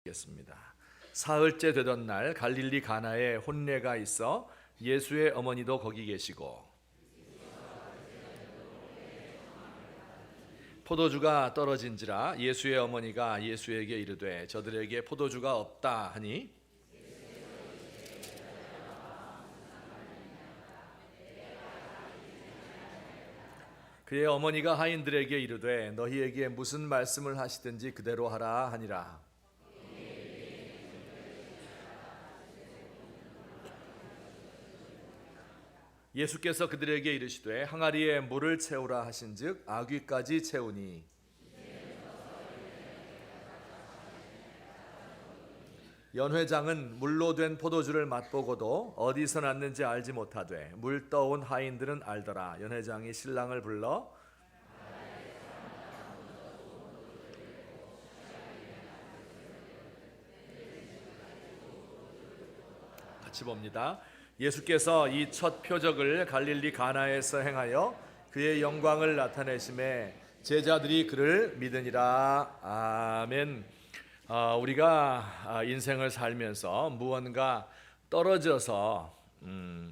겠습니다. 사흘째 되던 날 갈릴리 가나에 혼례가 있어 예수의 어머니도 거기 계시고 포도주가 떨어진지라 예수의 어머니가 예수에게 이르되 저들에게 포도주가 없다 하니 그의 어머니가 하인들에게 이르되 너희에게 무슨 말씀을 하시든지 그대로 하라 하니라. 예수께서 그들에게 이르시되 항아리에 물을 채우라 하신즉 아귀까지 채우니 연회장은 물로 된 포도주를 맛보고도 어디서 났는지 알지 못하되 물 떠온 하인들은 알더라. 연회장이 신랑을 불러 같이 봅니다. 예수께서 이 첫 표적을 갈릴리 가나에서 행하여 그의 영광을 나타내심에 제자들이 그를 믿으니라. 아멘. 우리가 인생을 살면서 무언가 떨어져서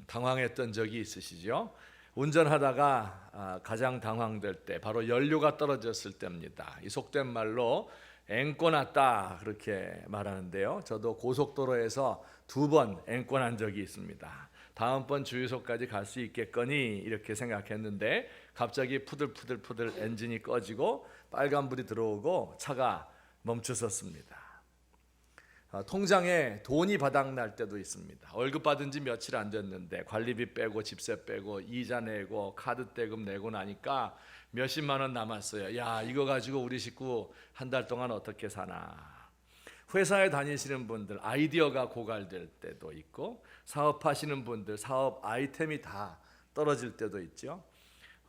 당황했던 적이 있으시죠? 운전하다가 가장 당황될 때 바로 연료가 떨어졌을 때입니다. 이 속된 말로 앵꼬 났다 그렇게 말하는데요. 저도 고속도로에서 2번 앵꼬 난 적이 있습니다. 다음번 주유소까지 갈 수 있겠거니 이렇게 생각했는데 갑자기 푸들푸들 엔진이 꺼지고 빨간불이 들어오고 차가 멈춰섰습니다. 통장에 돈이 바닥날 때도 있습니다. 월급 받은 지 며칠 안 됐는데 관리비 빼고 집세 빼고 이자 내고 카드 대금 내고 나니까 몇십만 원 남았어요. 야, 이거 가지고 우리 식구 한 달 동안 어떻게 사나. 회사에 다니시는 분들 아이디어가 고갈될 때도 있고 사업하시는 분들 사업 아이템이 다 떨어질 때도 있죠.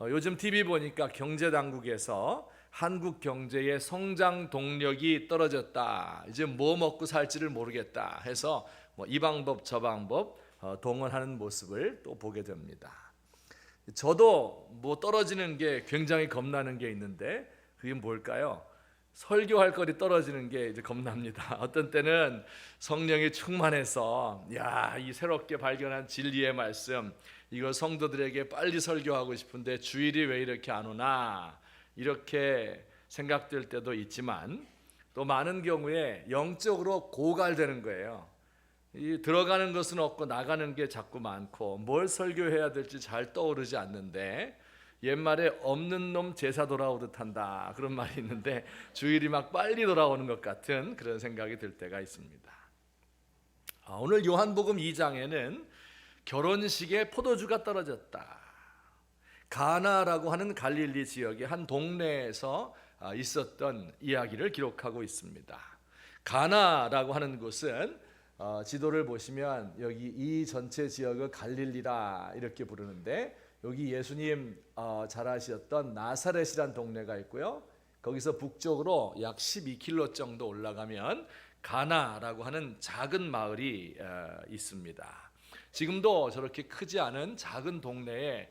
요즘 TV 보니까 경제당국에서 한국 경제의 성장 동력이 떨어졌다. 이제 뭐 먹고 살지를 모르겠다 해서 이 방법 저 방법 동원하는 모습을 또 보게 됩니다. 저도 떨어지는 게 굉장히 겁나는 게 있는데 그게 뭘까요? 설교할 거리 떨어지는 게 이제 겁납니다. 어떤 때는 성령이 충만해서 이 새롭게 발견한 진리의 말씀 이걸 성도들에게 빨리 설교하고 싶은데 주일이 왜 이렇게 안 오나 이렇게 생각될 때도 있지만 또 많은 경우에 영적으로 고갈되는 거예요. 이 들어가는 것은 없고 나가는 게 자꾸 많고 뭘 설교해야 될지 잘 떠오르지 않는데 옛말에 없는 놈 제사 돌아오듯 한다 그런 말이 있는데 주일이 막 빨리 돌아오는 것 같은 그런 생각이 들 때가 있습니다. 오늘 요한복음 2장에는 결혼식에 포도주가 떨어졌다. 가나라고 하는 갈릴리 지역의 한 동네에서 있었던 이야기를 기록하고 있습니다. 가나라고 하는 곳은 지도를 보시면 여기 이 전체 지역을 갈릴리라 이렇게 부르는데 여기 예수님 자라셨던 나사렛이란 동네가 있고요. 거기서 북쪽으로 약 12km 정도 올라가면 가나라고 하는 작은 마을이 있습니다. 지금도 저렇게 크지 않은 작은 동네에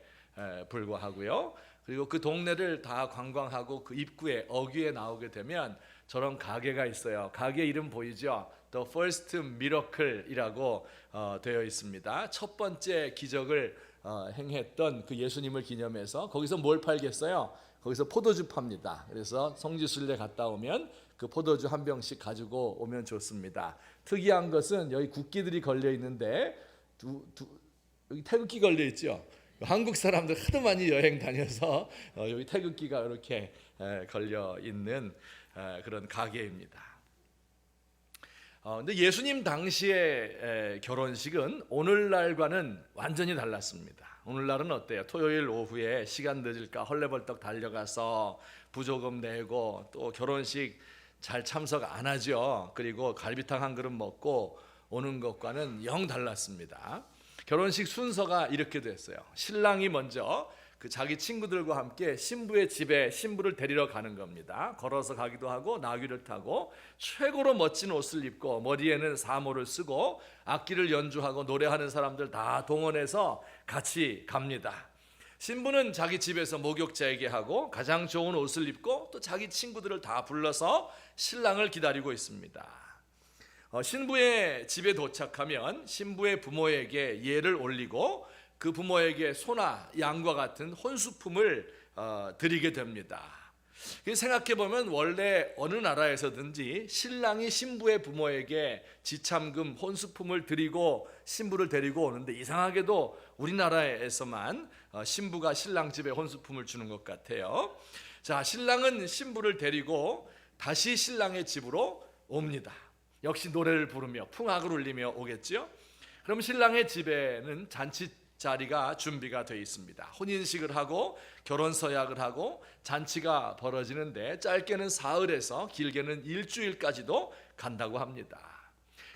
불과하고요. 그리고 그 동네를 다 관광하고 그 입구에 어귀에 나오게 되면 저런 가게가 있어요. 가게 이름 보이죠? The First Miracle이라고 되어 있습니다. 첫 번째 기적을 행했던 그 예수님을 기념해서 거기서 뭘 팔겠어요? 거기서 포도주 팝니다. 그래서 성지순례 갔다 오면 그 포도주 한 병씩 가지고 오면 좋습니다. 특이한 것은 여기 국기들이 걸려 있는데 여기 태극기 걸려 있죠. 한국 사람들 하도 많이 여행 다녀서 여기 태극기가 이렇게 걸려 있는 그런 가게입니다. 근데 예수님 당시의 결혼식은 오늘날과는 완전히 달랐습니다. 오늘날은 어때요? 토요일 오후에 시간 늦을까 헐레벌떡 달려가서 부조금 내고 또 결혼식 잘 참석 안 하죠. 그리고 갈비탕 한 그릇 먹고 오는 것과는 영 달랐습니다. 결혼식 순서가 이렇게 됐어요. 신랑이 먼저 그 자기 친구들과 함께 신부의 집에 신부를 데리러 가는 겁니다. 걸어서 가기도 하고 나귀를 타고 최고로 멋진 옷을 입고 머리에는 사모를 쓰고 악기를 연주하고 노래하는 사람들 다 동원해서 같이 갑니다. 신부는 자기 집에서 목욕 재개하고 가장 좋은 옷을 입고 또 자기 친구들을 다 불러서 신랑을 기다리고 있습니다. 신부의 집에 도착하면 신부의 부모에게 예를 올리고 그 부모에게 소나 양과 같은 혼수품을 드리게 됩니다. 생각해보면 원래 어느 나라에서든지 신랑이 신부의 부모에게 지참금 혼수품을 드리고 신부를 데리고 오는데, 이상하게도 우리나라에서만 신부가 신랑 집에 혼수품을 주는 것 같아요. 자, 신랑은 신부를 데리고 다시 신랑의 집으로 옵니다. 역시 노래를 부르며 풍악을 울리며 오겠죠. 그럼 신랑의 집에는 잔치 자리가 준비가 되어 있습니다. 혼인식을 하고 결혼 서약을 하고 잔치가 벌어지는데 짧게는 사흘에서 길게는 일주일까지도 간다고 합니다.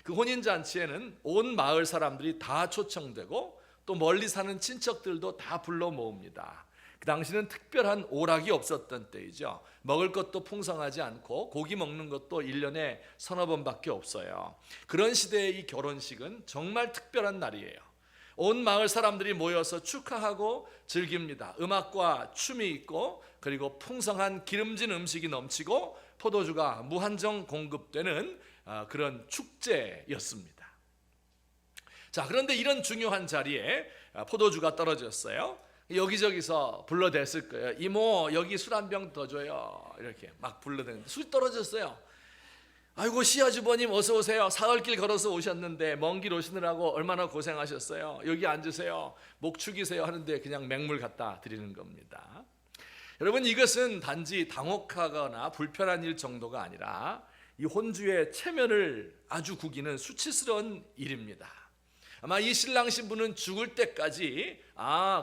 그 혼인 잔치에는 온 마을 사람들이 다 초청되고 또 멀리 사는 친척들도 다 불러 모읍니다. 그 당시는 특별한 오락이 없었던 때이죠. 먹을 것도 풍성하지 않고 고기 먹는 것도 1년에 서너 번밖에 없어요. 그런 시대의 이 결혼식은 정말 특별한 날이에요. 온 마을 사람들이 모여서 축하하고 즐깁니다. 음악과 춤이 있고 그리고 풍성한 기름진 음식이 넘치고 포도주가 무한정 공급되는 그런 축제였습니다. 자, 그런데 이런 중요한 자리에 포도주가 떨어졌어요. 여기저기서 불러댔을 거예요. 이모, 여기 술 한 병 더 줘요. 이렇게 막 불러댔는데 술이 떨어졌어요. 아이고, 시아주버님 어서 오세요. 사흘길 걸어서 오셨는데 먼 길 오시느라고 얼마나 고생하셨어요. 여기 앉으세요. 목 축이세요 하는데 그냥 맹물 갖다 드리는 겁니다. 여러분, 이것은 단지 당혹하거나 불편한 일 정도가 아니라 이 혼주의 체면을 아주 구기는 수치스러운 일입니다. 아마 이 신랑 신부는 죽을 때까지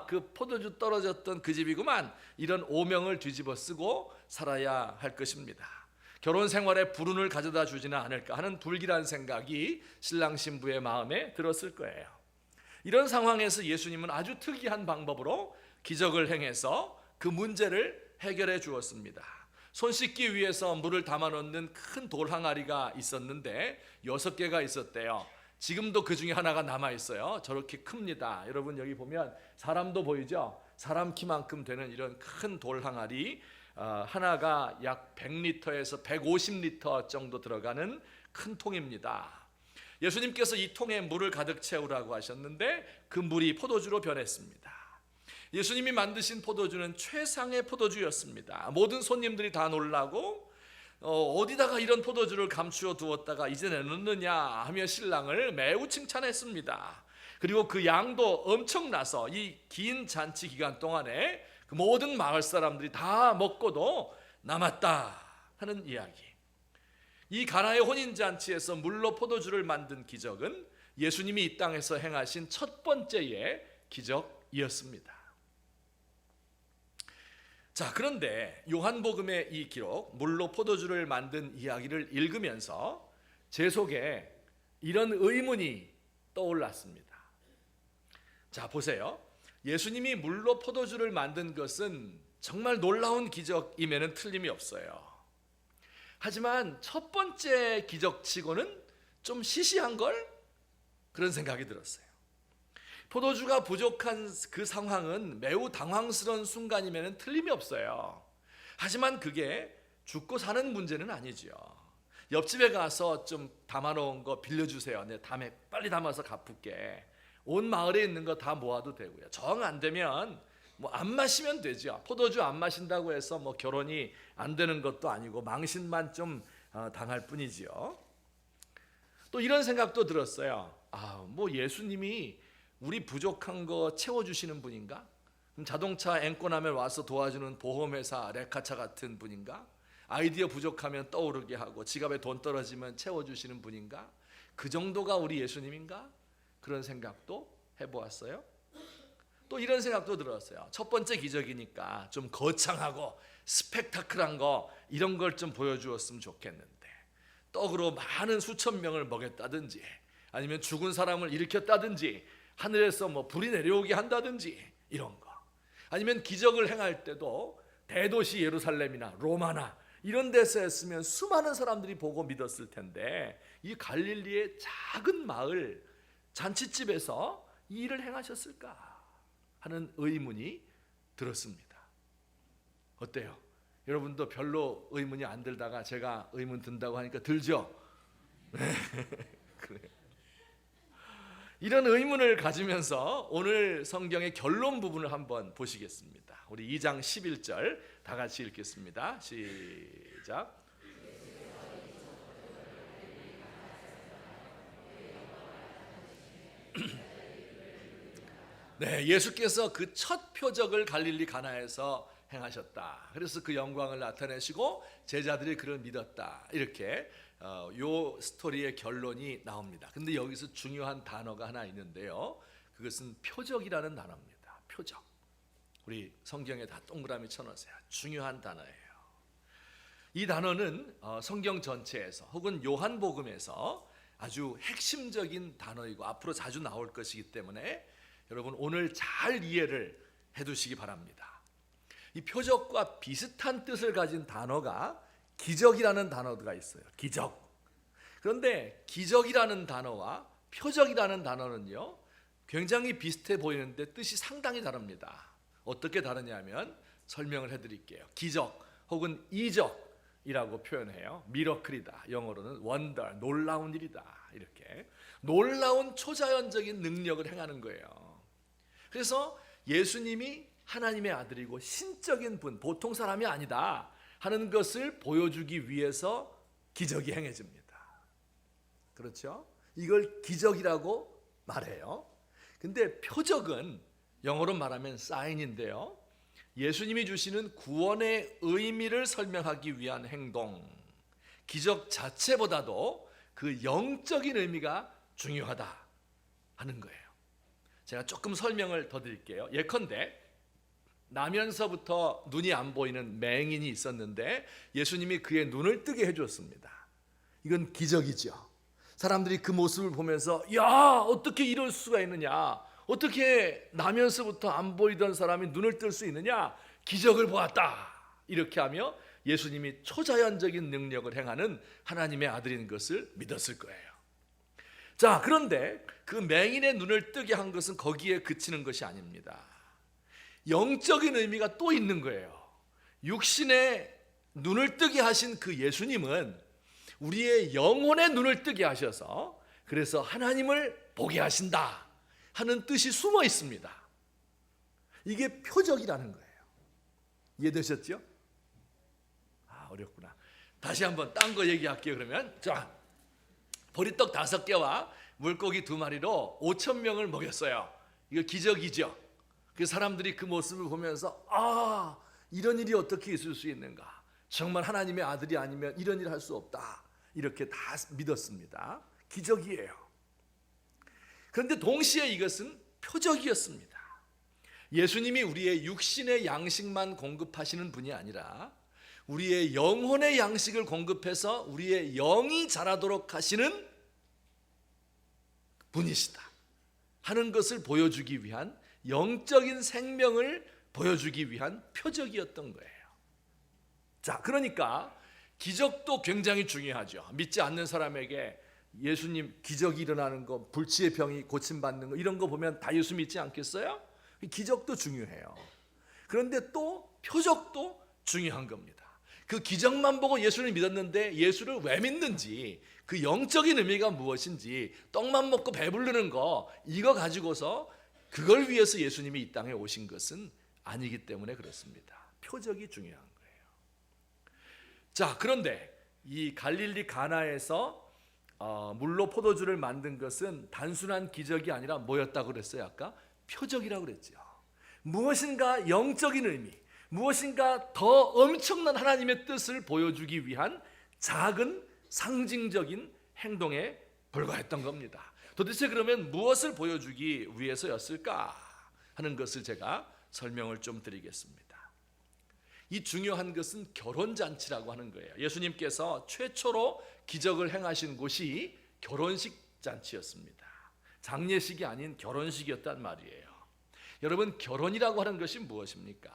그 포도주 떨어졌던 그 집이구만, 이런 오명을 뒤집어 쓰고 살아야 할 것입니다. 결혼 생활에 불운을 가져다 주지는 않을까 하는 불길한 생각이 신랑 신부의 마음에 들었을 거예요. 이런 상황에서 예수님은 아주 특이한 방법으로 기적을 행해서 그 문제를 해결해 주었습니다. 손 씻기 위해서 물을 담아 놓는 큰 돌 항아리가 있었는데 6개가 있었대요. 지금도 그 중에 하나가 남아 있어요. 저렇게 큽니다. 여러분, 여기 보면 사람도 보이죠? 사람 키만큼 되는 이런 큰 돌 항아리 하나가 약 100리터에서 150리터 정도 들어가는 큰 통입니다. 예수님께서 이 통에 물을 가득 채우라고 하셨는데 그 물이 포도주로 변했습니다. 예수님이 만드신 포도주는 최상의 포도주였습니다. 모든 손님들이 다 놀라고 어디다가 이런 포도주를 감추어 두었다가 이제 내놓느냐 하며 신랑을 매우 칭찬했습니다. 그리고 그 양도 엄청나서 이 긴 잔치 기간 동안에 그 모든 마을 사람들이 다 먹고도 남았다 하는 이야기. 이 가나의 혼인잔치에서 물로 포도주를 만든 기적은 예수님이 이 땅에서 행하신 첫 번째의 기적이었습니다. 자, 그런데 요한복음의 이 기록, 물로 포도주를 만든 이야기를 읽으면서 제 속에 이런 의문이 떠올랐습니다. 자, 보세요. 예수님이 물로 포도주를 만든 것은 정말 놀라운 기적임에는 틀림이 없어요. 하지만 첫 번째 기적치고는 좀 시시한걸? 그런 생각이 들었어요. 포도주가 부족한 그 상황은 매우 당황스러운 순간임에는 틀림이 없어요. 하지만 그게 죽고 사는 문제는 아니죠. 옆집에 가서 좀 담아놓은 거 빌려주세요. 내 다음에 빨리 담아서 갚을게. 온 마을에 있는 거 다 모아도 되고요. 정 안 되면 뭐 안 마시면 되죠. 포도주 안 마신다고 해서 뭐 결혼이 안 되는 것도 아니고 망신만 좀 당할 뿐이지요. 또 이런 생각도 들었어요. 뭐 예수님이 우리 부족한 거 채워주시는 분인가? 자동차 앵꼬 나면 와서 도와주는 보험회사 레카차 같은 분인가? 아이디어 부족하면 떠오르게 하고 지갑에 돈 떨어지면 채워주시는 분인가? 그 정도가 우리 예수님인가? 그런 생각도 해보았어요. 또 이런 생각도 들었어요. 첫 번째 기적이니까 좀 거창하고 스펙타클한 거, 이런 걸 좀 보여주었으면 좋겠는데, 떡으로 많은 수천 명을 먹였다든지 아니면 죽은 사람을 일으켰다든지 하늘에서 뭐 불이 내려오게 한다든지 이런 거, 아니면 기적을 행할 때도 대도시 예루살렘이나 로마나 이런 데서 했으면 수많은 사람들이 보고 믿었을 텐데 이 갈릴리의 작은 마을 잔치집에서 이 일을 행하셨을까 하는 의문이 들었습니다. 어때요? 여러분도 별로 의문이 안 들다가 제가 의문 든다고 하니까 들죠? 그래요. 이런 의문을 가지면서 오늘 성경의 결론 부분을 한번 보시겠습니다. 우리 2장 11절 다 같이 읽겠습니다. 시작. 네, 예수께서 그 첫 표적을 갈릴리 가나에서 행하셨다. 그래서 그 영광을 나타내시고 제자들이 그를 믿었다. 이렇게 요 스토리의 결론이 나옵니다. 근데 여기서 중요한 단어가 하나 있는데요. 그것은 표적이라는 단어입니다. 표적. 우리 성경에 다 동그라미 쳐놓으세요. 중요한 단어예요. 이 단어는 성경 전체에서 혹은 요한복음에서 아주 핵심적인 단어이고 앞으로 자주 나올 것이기 때문에 여러분 오늘 잘 이해를 해두시기 바랍니다. 이 표적과 비슷한 뜻을 가진 단어가 기적이라는 단어가 있어요. 기적. 그런데 기적이라는 단어와 표적이라는 단어는요 굉장히 비슷해 보이는데 뜻이 상당히 다릅니다. 어떻게 다르냐면 설명을 해드릴게요. 기적 혹은 이적이라고 표현해요. 미러클이다. 영어로는 원더, 놀라운 일이다. 이렇게 놀라운 초자연적인 능력을 행하는 거예요. 그래서 예수님이 하나님의 아들이고 신적인 분, 보통 사람이 아니다 하는 것을 보여주기 위해서 기적이 행해집니다. 그렇죠? 이걸 기적이라고 말해요. 근데 표적은 영어로 말하면 사인인데요. 예수님이 주시는 구원의 의미를 설명하기 위한 행동, 기적 자체보다도 그 영적인 의미가 중요하다 하는 거예요. 제가 조금 설명을 더 드릴게요. 예컨대 나면서부터 눈이 안 보이는 맹인이 있었는데 예수님이 그의 눈을 뜨게 해줬습니다. 이건 기적이죠. 사람들이 그 모습을 보면서 야 어떻게 이럴 수가 있느냐, 어떻게 나면서부터 안 보이던 사람이 눈을 뜰 수 있느냐, 기적을 보았다 이렇게 하며 예수님이 초자연적인 능력을 행하는 하나님의 아들인 것을 믿었을 거예요. 자, 그런데 그 맹인의 눈을 뜨게 한 것은 거기에 그치는 것이 아닙니다. 영적인 의미가 또 있는 거예요. 육신의 눈을 뜨게 하신 그 예수님은 우리의 영혼의 눈을 뜨게 하셔서 그래서 하나님을 보게 하신다 하는 뜻이 숨어 있습니다. 이게 표적이라는 거예요. 이해되셨죠? 어렵구나. 다시 한번 딴 거 얘기할게요. 그러면 자, 보리떡 5개와 물고기 2마리로 5,000명을 먹였어요. 이거 기적이죠. 그 사람들이 그 모습을 보면서 이런 일이 어떻게 있을 수 있는가, 정말 하나님의 아들이 아니면 이런 일을 할 수 없다 이렇게 다 믿었습니다. 기적이에요. 그런데 동시에 이것은 표적이었습니다. 예수님이 우리의 육신의 양식만 공급하시는 분이 아니라 우리의 영혼의 양식을 공급해서 우리의 영이 자라도록 하시는 분이시다 하는 것을 보여주기 위한, 영적인 생명을 보여주기 위한 표적이었던 거예요. 자, 그러니까 기적도 굉장히 중요하죠. 믿지 않는 사람에게 예수님 기적이 일어나는 거, 불치의 병이 고침받는 거 이런 거 보면 다 예수 믿지 않겠어요? 기적도 중요해요. 그런데 또 표적도 중요한 겁니다. 그 기적만 보고 예수를 믿었는데 예수를 왜 믿는지, 그 영적인 의미가 무엇인지, 떡만 먹고 배부르는 거 이거 가지고서 그걸 위해서 예수님이 이 땅에 오신 것은 아니기 때문에 그렇습니다. 표적이 중요한 거예요. 자, 그런데 이 갈릴리 가나에서 물로 포도주를 만든 것은 단순한 기적이 아니라 뭐였다고 그랬어요? 아까 표적이라고 그랬죠. 무엇인가 영적인 의미, 무엇인가 더 엄청난 하나님의 뜻을 보여주기 위한 작은 상징적인 행동에 불과했던 겁니다. 도대체 그러면 무엇을 보여주기 위해서였을까 하는 것을 제가 설명을 좀 드리겠습니다. 이 중요한 것은 결혼잔치라고 하는 거예요. 예수님께서 최초로 기적을 행하신 곳이 결혼식 잔치였습니다. 장례식이 아닌 결혼식이었단 말이에요. 여러분, 결혼이라고 하는 것이 무엇입니까?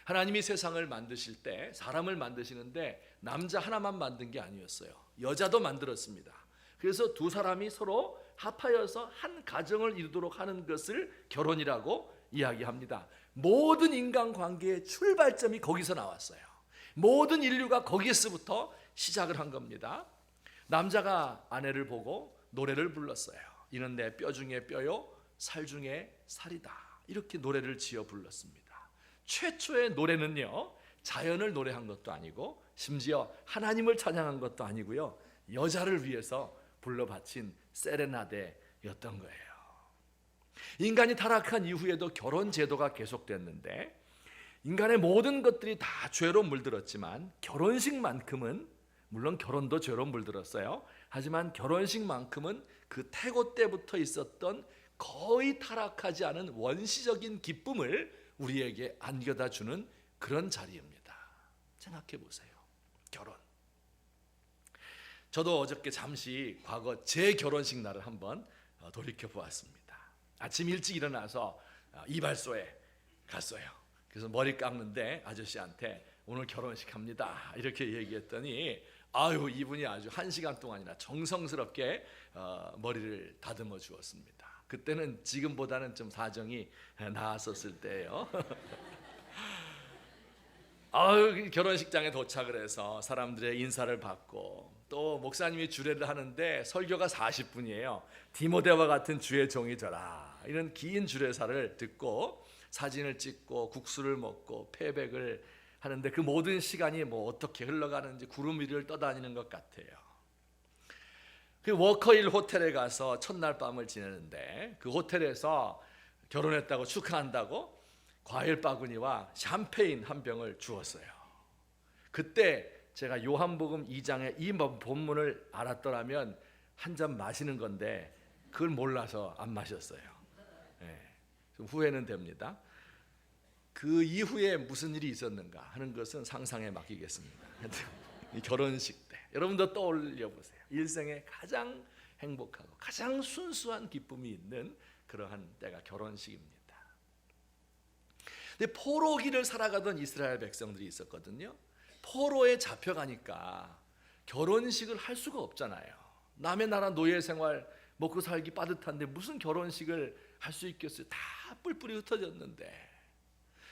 하나님이 세상을 만드실 때 사람을 만드시는데 남자 하나만 만든 게 아니었어요. 여자도 만들었습니다. 그래서 두 사람이 서로 합하여서 한 가정을 이루도록 하는 것을 결혼이라고 이야기합니다. 모든 인간관계의 출발점이 거기서 나왔어요. 모든 인류가 거기에서부터 시작을 한 겁니다. 남자가 아내를 보고 노래를 불렀어요. 이는 내 뼈 중에 뼈요 살 중에 살이다. 이렇게 노래를 지어 불렀습니다. 최초의 노래는요, 자연을 노래한 것도 아니고 심지어 하나님을 찬양한 것도 아니고요, 여자를 위해서 불러 바친 세레나데였던 거예요. 인간이 타락한 이후에도 결혼 제도가 계속됐는데, 인간의 모든 것들이 다 죄로 물들었지만 결혼식만큼은, 물론 결혼도 죄로 물들었어요. 하지만 결혼식만큼은 그 태고 때부터 있었던 거의 타락하지 않은 원시적인 기쁨을 우리에게 안겨다 주는 그런 자리입니다. 생각해 보세요. 결혼. 저도 어저께 잠시 과거 제 결혼식 날을 한번 돌이켜 보았습니다. 아침 일찍 일어나서 이발소에 갔어요. 그래서 머리 깎는데 아저씨한테 오늘 결혼식 합니다 이렇게 얘기했더니, 아유, 이분이 아주 1시간 동안이나 정성스럽게 머리를 다듬어 주었습니다. 그때는 지금보다는 좀 사정이 나았었을 때예요. 결혼식장에 도착을 해서 사람들의 인사를 받고, 또 목사님이 주례를 하는데 설교가 40분이에요. 디모데와 같은 주의 종이 되라, 이런 긴 주례사를 듣고 사진을 찍고 국수를 먹고 패백을 하는데, 그 모든 시간이 어떻게 흘러가는지 구름 위를 떠다니는 것 같아요. 그 워커힐 호텔에 가서 첫날 밤을 지내는데, 그 호텔에서 결혼했다고 축하한다고 과일 바구니와 샴페인 한 병을 주었어요. 그때 제가 요한복음 2장의 이 본문을 알았더라면 한 잔 마시는 건데, 그걸 몰라서 안 마셨어요. 좀 후회는 됩니다. 그 이후에 무슨 일이 있었는가 하는 것은 상상에 맡기겠습니다. 이 결혼식 때 여러분도 떠올려 보세요. 일생에 가장 행복하고 가장 순수한 기쁨이 있는 그러한 때가 결혼식입니다. 근데 포로기를 살아가던 이스라엘 백성들이 있었거든요. 포로에 잡혀가니까 결혼식을 할 수가 없잖아요. 남의 나라 노예 생활 먹고 살기 빠듯한데 무슨 결혼식을 할 수 있겠어요. 다 뿔뿔이 흩어졌는데.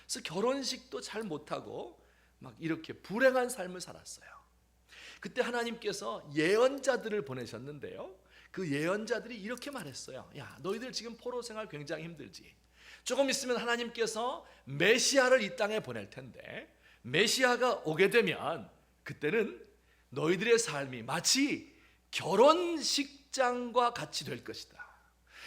그래서 결혼식도 잘 못하고 막 이렇게 불행한 삶을 살았어요. 그때 하나님께서 예언자들을 보내셨는데요, 그 예언자들이 이렇게 말했어요. 야, 너희들 지금 포로 생활 굉장히 힘들지. 조금 있으면 하나님께서 메시아를 이 땅에 보낼 텐데, 메시아가 오게 되면 그때는 너희들의 삶이 마치 결혼식장과 같이 될 것이다.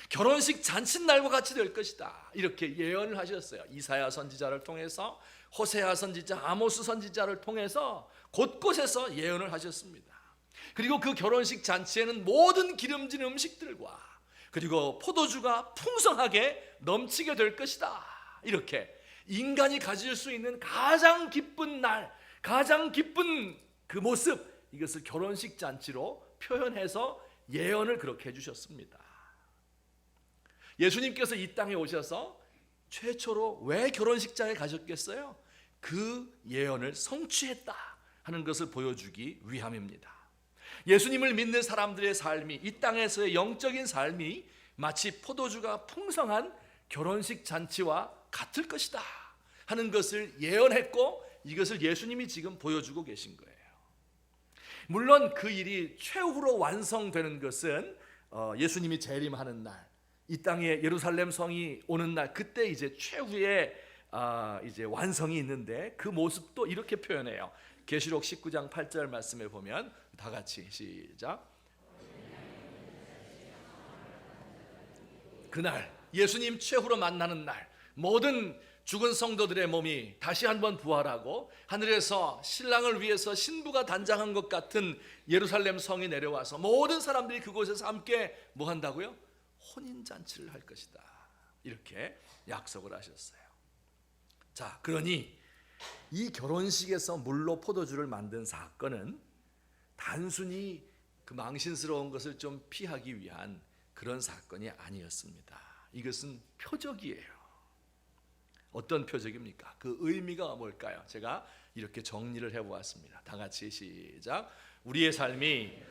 결혼식 잔칫날과 같이 될 것이다. 이렇게 예언을 하셨어요. 이사야 선지자를 통해서, 호세아 선지자, 아모스 선지자를 통해서 곳곳에서 예언을 하셨습니다. 그리고 그 결혼식 잔치에는 모든 기름진 음식들과 그리고 포도주가 풍성하게 넘치게 될 것이다. 이렇게 인간이 가질 수 있는 가장 기쁜 날, 가장 기쁜 그 모습, 이것을 결혼식 잔치로 표현해서 예언을 그렇게 해주셨습니다. 예수님께서 이 땅에 오셔서 최초로 왜 결혼식장에 가셨겠어요? 그 예언을 성취했다 하는 것을 보여주기 위함입니다. 예수님을 믿는 사람들의 삶이, 이 땅에서의 영적인 삶이 마치 포도주가 풍성한 결혼식 잔치와 같을 것이다 하는 것을 예언했고, 이것을 예수님이 지금 보여주고 계신 거예요. 물론 그 일이 최후로 완성되는 것은 예수님이 재림하는 날, 이 땅에 예루살렘 성이 오는 날, 그때 이제 최후의 이제 완성이 있는데, 그 모습도 이렇게 표현해요. 계시록 19장 8절 말씀에 보면 다 같이 시작. 그날 예수님 최후로 만나는 날, 모든 죽은 성도들의 몸이 다시 한번 부활하고 하늘에서 신랑을 위해서 신부가 단장한 것 같은 예루살렘 성이 내려와서 모든 사람들이 그곳에서 함께 뭐 한다고요? 혼인잔치를 할 것이다. 이렇게 약속을 하셨어요. 자, 그러니 이 결혼식에서 물로 포도주를 만든 사건은 단순히 그 망신스러운 것을 좀 피하기 위한 그런 사건이 아니었습니다. 이것은 표적이에요. 어떤 표적입니까? 그 의미가 뭘까요? 제가 이렇게 정리를 해보았습니다. 다 같이 시작. 우리의 삶이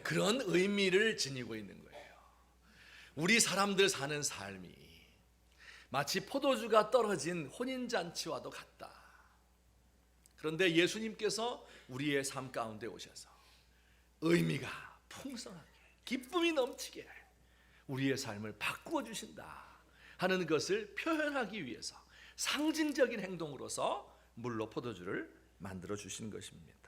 그런 의미를 지니고 있는 거예요. 우리 사람들 사는 삶이 마치 포도주가 떨어진 혼인잔치와도 같다. 그런데 예수님께서 우리의 삶 가운데 오셔서 의미가 풍성하게, 기쁨이 넘치게 우리의 삶을 바꾸어 주신다 하는 것을 표현하기 위해서 상징적인 행동으로서 물로 포도주를 만들어 주신 것입니다.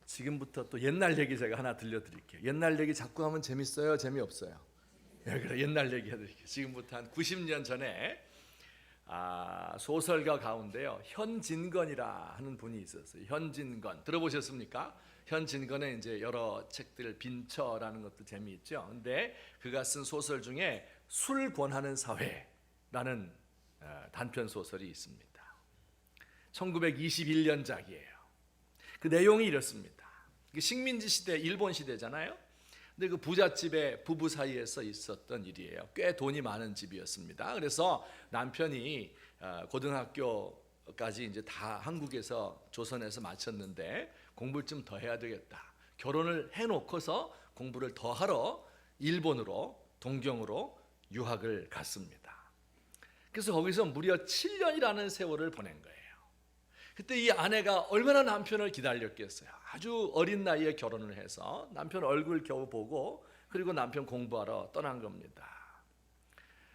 지금부터 또 옛날 얘기 제가 하나 들려드릴게요. 옛날 얘기 자꾸 하면 재밌어요? 재미없어요? 그래, 옛날 얘기 해드릴게요. 지금부터 한 90년 전에 소설가 가운데요, 현진건이라 하는 분이 있었어요. 현진건 들어보셨습니까? 현진건의 이제 여러 책들, 빈처라는 것도 재미있죠. 근데 그가 쓴 소설 중에 술 권하는 사회라는 단편 소설이 있습니다. 1921년작이에요. 그 내용이 이렇습니다. 식민지 시대, 일본 시대잖아요. 근데 그 부잣집의 부부 사이에서 있었던 일이에요. 꽤 돈이 많은 집이었습니다. 그래서 남편이 고등학교까지 이제 다 한국에서 조선에서 마쳤는데 공부를 좀 더 해야 되겠다. 결혼을 해놓고서 공부를 더 하러 일본으로, 동경으로 유학을 갔습니다. 그래서 거기서 무려 7년이라는 세월을 보낸 거예요. 그때 이 아내가 얼마나 남편을 기다렸겠어요. 아주 어린 나이에 결혼을 해서 남편 얼굴 겨우 보고, 그리고 남편 공부하러 떠난 겁니다.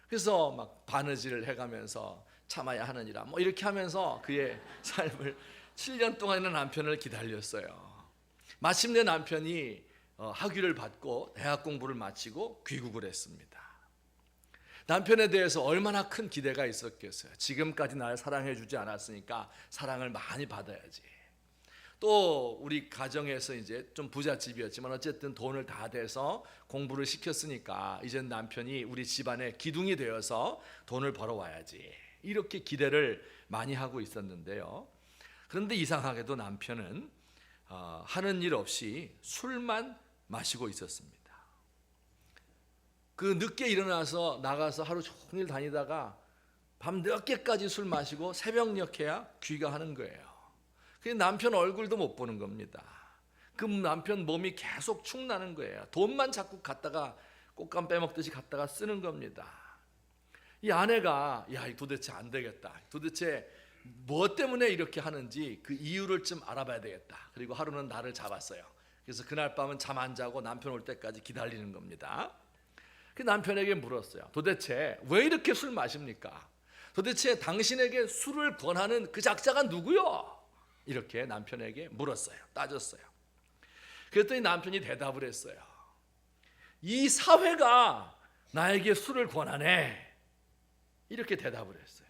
그래서 막 바느질을 해가면서 참아야 하느니라 뭐 이렇게 하면서 그의 삶을 7년 동안이나 남편을 기다렸어요. 마침내 남편이 학위를 받고 대학 공부를 마치고 귀국을 했습니다. 남편에 대해서 얼마나 큰 기대가 있었겠어요. 지금까지 날 사랑해 주지 않았으니까 사랑을 많이 받아야지. 또 우리 가정에서 이제 좀 부잣집이었지만 어쨌든 돈을 다 대서 공부를 시켰으니까 이젠 남편이 우리 집안의 기둥이 되어서 돈을 벌어와야지. 이렇게 기대를 많이 하고 있었는데요. 그런데 이상하게도 남편은 하는 일 없이 술만 마시고 있었습니다. 그 늦게 일어나서 나가서 하루 종일 다니다가 밤 늦게까지 술 마시고 새벽녘에야 귀가하는 거예요. 그래서 남편 얼굴도 못 보는 겁니다. 그 남편 몸이 계속 축나는 거예요. 돈만 자꾸 갖다가 꽃감 빼먹듯이 갖다가 쓰는 겁니다. 이 아내가 도대체 안 되겠다. 도대체 뭐 때문에 이렇게 하는지 그 이유를 좀 알아봐야 되겠다. 그리고 하루는 날을 잡았어요. 그래서 그날 밤은 잠 안 자고 남편 올 때까지 기다리는 겁니다. 그 남편에게 물었어요. 도대체 왜 이렇게 술 마십니까? 도대체 당신에게 술을 권하는 그 작자가 누구요? 이렇게 남편에게 물었어요. 따졌어요. 그랬더니 남편이 대답을 했어요. 이 사회가 나에게 술을 권하네. 이렇게 대답을 했어요.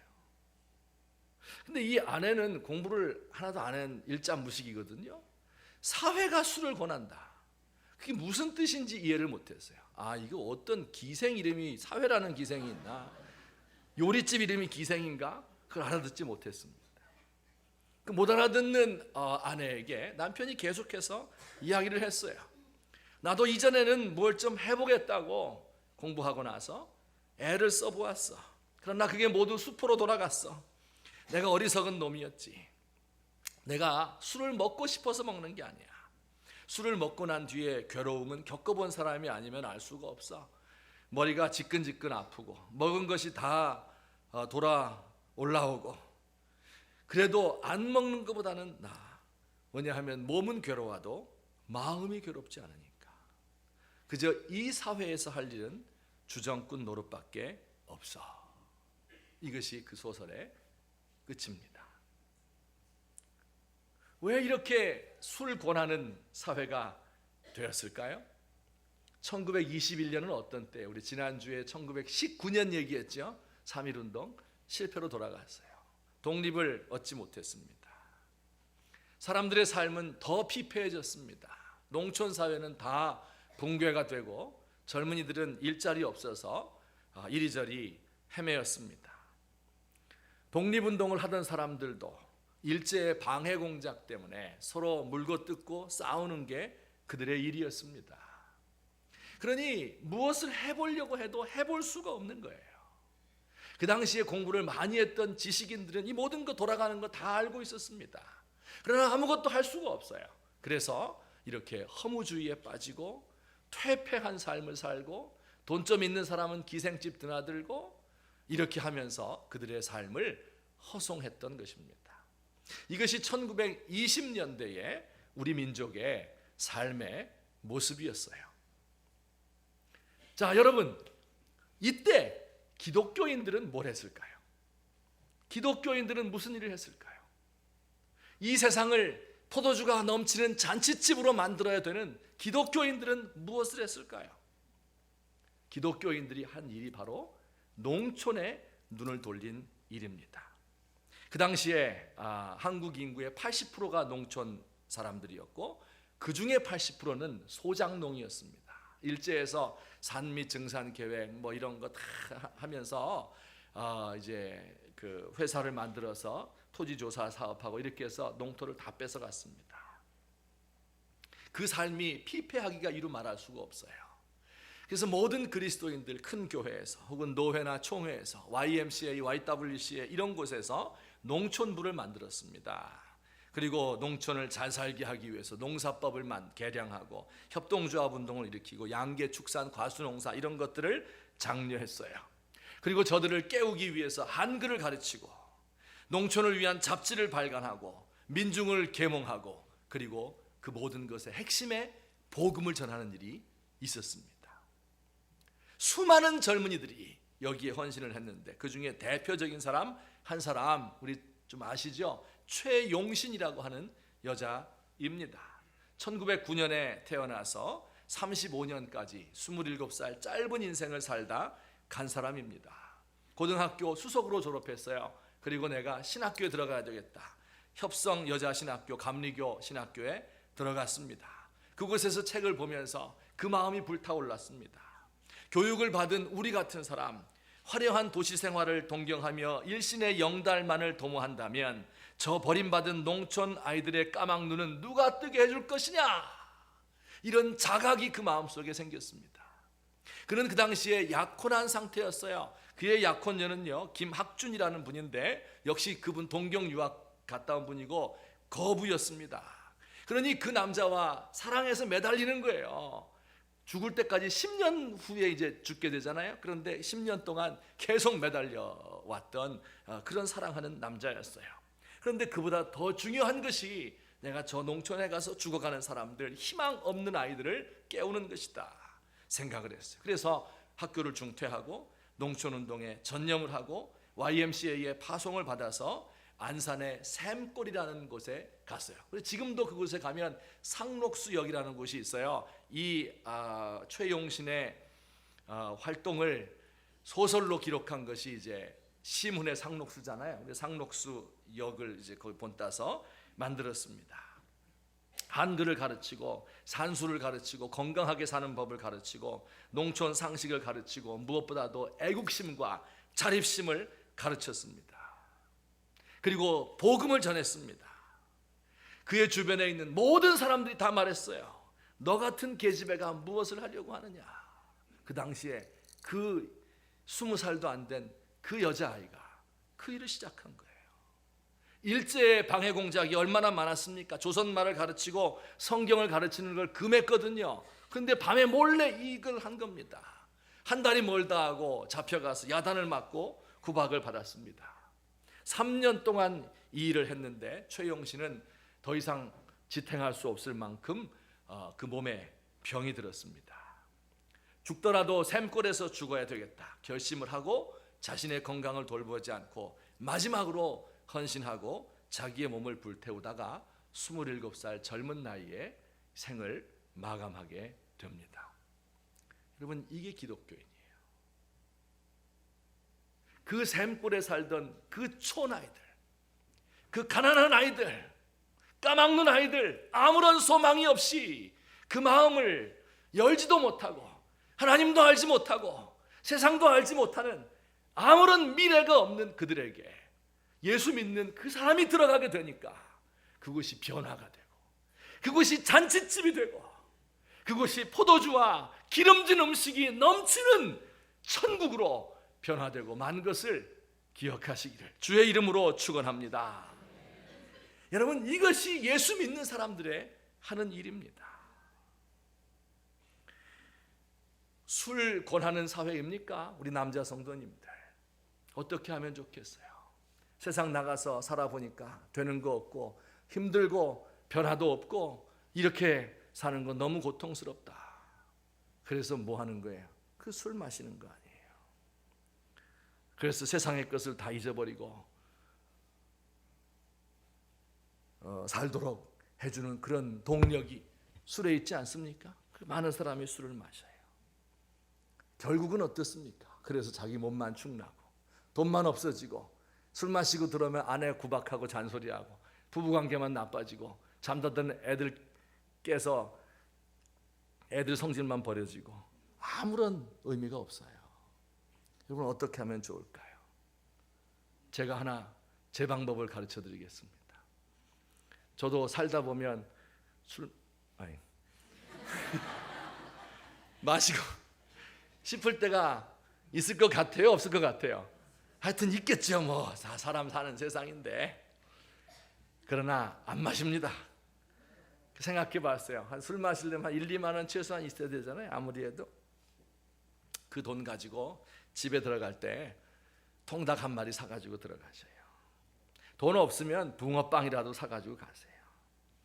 근데 이 아내는 공부를 하나도 안 한 일자무식이거든요. 사회가 술을 권한다. 그게 무슨 뜻인지 이해를 못했어요. 이거 어떤 기생 이름이, 사회라는 기생이 있나? 요리집 이름이 기생인가? 그걸 알아듣지 못했습니다. 그 못 알아듣는 아내에게 남편이 계속해서 이야기를 했어요. 나도 이전에는 뭘 좀 해보겠다고 공부하고 나서 애를 써보았어. 그러나 그게 모두 수포로 돌아갔어. 내가 어리석은 놈이었지. 내가 술을 먹고 싶어서 먹는 게 아니야. 술을 먹고 난 뒤에 괴로움은 겪어본 사람이 아니면 알 수가 없어. 머리가 지끈지끈 아프고 먹은 것이 다 돌아 올라오고, 그래도 안 먹는 것보다는 나아. 왜냐하면 몸은 괴로워도 마음이 괴롭지 않으니까. 그저 이 사회에서 할 일은 주정꾼 노릇밖에 없어. 이것이 그 소설의 끝입니다. 왜 이렇게 술 권하는 사회가 되었을까요? 1921년은 어떤 때? 우리 지난주에 1919년 얘기했죠. 3.1운동 실패로 돌아갔어요. 독립을 얻지 못했습니다. 사람들의 삶은 더 피폐해졌습니다. 농촌 사회는 다 붕괴가 되고 젊은이들은 일자리 없어서 이리저리 헤매었습니다. 독립운동을 하던 사람들도 일제의 방해 공작 때문에 서로 물고 뜯고 싸우는 게 그들의 일이었습니다. 그러니 무엇을 해보려고 해도 해볼 수가 없는 거예요. 그 당시에 공부를 많이 했던 지식인들은 이 모든 거 돌아가는 거 다 알고 있었습니다. 그러나 아무것도 할 수가 없어요. 그래서 이렇게 허무주의에 빠지고 퇴폐한 삶을 살고 돈 좀 있는 사람은 기생집 드나들고 이렇게 하면서 그들의 삶을 허송했던 것입니다. 이것이 1920년대의 우리 민족의 삶의 모습이었어요. 자, 여러분, 이때 기독교인들은 뭘 했을까요? 기독교인들은 무슨 일을 했을까요? 이 세상을 포도주가 넘치는 잔치집으로 만들어야 되는 기독교인들은 무엇을 했을까요? 기독교인들이 한 일이 바로 농촌에 눈을 돌린 일입니다. 그 당시에 한국 인구의 80%가 농촌 사람들이었고 그 중에 80%는 소작농이었습니다. 일제에서 산미 증산 계획 뭐 이런 거 다 하면서 이제 그 회사를 만들어서 토지 조사 사업하고 이렇게 해서 농토를 다 뺏어갔습니다. 그 삶이 피폐하기가 이루 말할 수가 없어요. 그래서 모든 그리스도인들 큰 교회에서 혹은 노회나 총회에서 YMCA, YWCA 이런 곳에서 농촌부를 만들었습니다. 그리고 농촌을 잘 살게 하기 위해서 농사법을 개량하고 협동조합 운동을 일으키고 양계, 축산, 과수농사 이런 것들을 장려했어요. 그리고 저들을 깨우기 위해서 한글을 가르치고 농촌을 위한 잡지를 발간하고 민중을 계몽하고 그리고 그 모든 것의 핵심에 복음을 전하는 일이 있었습니다. 수많은 젊은이들이 여기에 헌신을 했는데 그 중에 대표적인 사람 한 사람 우리 좀 아시죠? 최용신이라고 하는 여자입니다. 1909년에 태어나서 35년까지 27살 짧은 인생을 살다 간 사람입니다. 고등학교 수석으로 졸업했어요. 그리고 내가 신학교에 들어가야 되겠다. 협성 여자신학교 감리교 신학교에 들어갔습니다. 그곳에서 책을 보면서 그 마음이 불타올랐습니다. 교육을 받은 우리 같은 사람, 화려한 도시 생활을 동경하며 일신의 영달만을 도모한다면 저 버림받은 농촌 아이들의 까막 눈은 누가 뜨게 해줄 것이냐, 이런 자각이 그 마음속에 생겼습니다. 그는 그 당시에 약혼한 상태였어요. 그의 약혼녀는요 김학준이라는 분인데 역시 그분 동경 유학 갔다 온 분이고 거부였습니다. 그러니 그 남자와 사랑해서 매달리는 거예요. 죽을 때까지 10년 후에 이제 죽게 되잖아요. 그런데 10년 동안 계속 매달려 왔던 그런 사랑하는 남자였어요. 그런데 그보다 더 중요한 것이 내가 저 농촌에 가서 죽어가는 사람들, 희망 없는 아이들을 깨우는 것이다 생각을 했어요. 그래서 학교를 중퇴하고 농촌운동에 전념을 하고 YMCA의 파송을 받아서 안산의 샘골이라는 곳에 갔어요. 지금도 그곳에 가면 상록수역이라는 곳이 있어요. 이 최용신의 활동을 소설로 기록한 것이 이제 시문의 상록수잖아요. 상록수역을 이제 거기 본따서 만들었습니다. 한글을 가르치고 산수를 가르치고 건강하게 사는 법을 가르치고 농촌 상식을 가르치고 무엇보다도 애국심과 자립심을 가르쳤습니다. 그리고 복음을 전했습니다. 그의 주변에 있는 모든 사람들이 다 말했어요. 너 같은 계집애가 무엇을 하려고 하느냐. 그 당시에 그 20살도 안 된 그 여자아이가 그 일을 시작한 거예요. 일제의 방해 공작이 얼마나 많았습니까? 조선말을 가르치고 성경을 가르치는 걸 금했거든요. 그런데 밤에 몰래 이걸 한 겁니다. 한 달이 멀다 하고 잡혀가서 야단을 맞고 구박을 받았습니다. 3년 동안 이 일을 했는데 최용신은 더 이상 지탱할 수 없을 만큼 그 몸에 병이 들었습니다. 죽더라도 샘골에서 죽어야 되겠다 결심을 하고 자신의 건강을 돌보지 않고 마지막으로 헌신하고 자기의 몸을 불태우다가 27살 젊은 나이에 생을 마감하게 됩니다. 여러분, 이게 기독교인이에요. 그 샘골에 살던 그 촌아이들, 그 가난한 아이들, 까막눈 아이들, 아무런 소망이 없이 그 마음을 열지도 못하고 하나님도 알지 못하고 세상도 알지 못하는 아무런 미래가 없는 그들에게 예수 믿는 그 사람이 들어가게 되니까 그곳이 변화가 되고 그곳이 잔치집이 되고 그곳이 포도주와 기름진 음식이 넘치는 천국으로 변화되고 만 것을 기억하시기를 주의 이름으로 축원합니다. 여러분, 이것이 예수 믿는 사람들의 하는 일입니다. 술 권하는 사회입니까? 우리 남자 성도님들 어떻게 하면 좋겠어요? 세상 나가서 살아보니까 되는 거 없고 힘들고 변화도 없고 이렇게 사는 건 너무 고통스럽다. 그래서 뭐 하는 거예요? 그 술 마시는 거 아니에요. 그래서 세상의 것을 다 잊어버리고 살도록 해주는 그런 동력이 술에 있지 않습니까? 많은 사람이 술을 마셔요. 결국은 어떻습니까? 그래서 자기 몸만 축나고 돈만 없어지고 술 마시고 들어오면 아내 구박하고 잔소리하고 부부관계만 나빠지고 잠자던 애들 깨서 애들 성질만 버려지고 아무런 의미가 없어요. 여러분 어떻게 하면 좋을까요? 제가 하나 제 방법을 가르쳐 드리겠습니다. 저도 살다 보면 마시고 싶을 때가 있을 것 같아요? 없을 것 같아요? 하여튼 있겠죠. 뭐 사람 사는 세상인데. 그러나 안 마십니다. 생각해 봤어요. 한 술 마시려면 한 1, 2만 원 최소한 있어야 되잖아요. 아무리 해도. 그 돈 가지고 집에 들어갈 때 통닭 한 마리 사가지고 들어가셔요. 돈 없으면 붕어빵이라도 사가지고 가세요.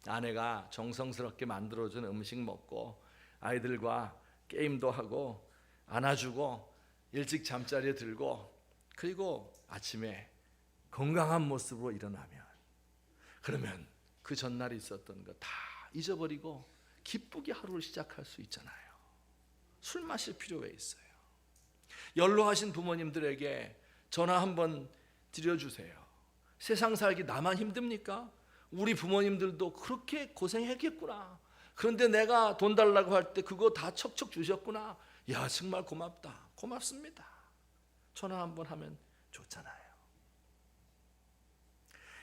아내가 정성스럽게 만들어준 음식 먹고 아이들과 게임도 하고 안아주고 일찍 잠자리에 들고 그리고 아침에 건강한 모습으로 일어나면 그러면 그 전날에 있었던 거 다 잊어버리고 기쁘게 하루를 시작할 수 있잖아요. 술 마실 필요 왜 있어요? 연로하신 부모님들에게 전화 한번 드려주세요. 세상 살기 나만 힘듭니까? 우리 부모님들도 그렇게 고생했겠구나. 그런데 내가 돈 달라고 할 때 그거 다 척척 주셨구나. 야 정말 고맙다. 고맙습니다. 전화 한번 하면 좋잖아요.